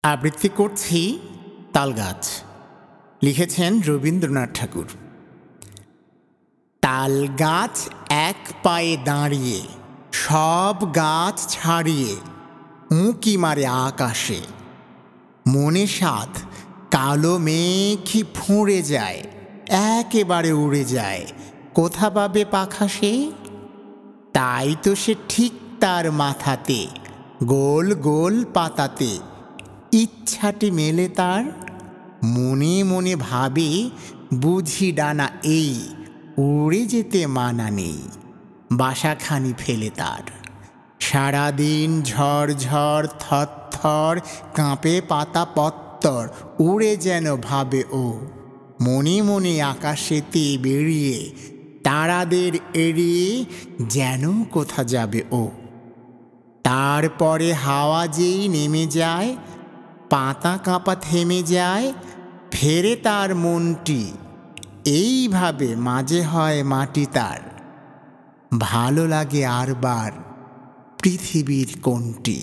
আবৃত্তি করছি তালগাছ। লিখেছেন রবীন্দ্রনাথ ঠাকুর। তালগাছ এক পায়ে দাঁড়িয়ে সব গাছ ছাড়িয়ে উঁকি মারে আকাশে। মনে সাধ কালো মেঘই ফুঁড়ে যায়, একেবারে উড়ে যায়, কোথা পাবে পাখা সে? তাই তো সে ঠিক তার মাথাতে গোল গোল পাতাতে ইচ্ছাটি মেলে তার। মনে মনে ভাবে বুঝি ডানা এই, উড়ে যেতে মানা নেই, বাসাখানি ফেলে তার। সারাদিন ঝড় ঝড় থর থর কাঁপে পাতা পত্তর, উড়ে যেন ভাবে ও। মনে মনে আকাশেতে বেরিয়ে তারাদের এড়িয়ে যেন কোথা যাবে ও। তারপরে হাওয়া যেই নেমে যায়, পাতা কাঁপা থেমে যায়, ফেরে তার মনটি। এইভাবে মাঝে হয় মাটি তার, ভালো লাগে আরবার পৃথিবীর কোনটি।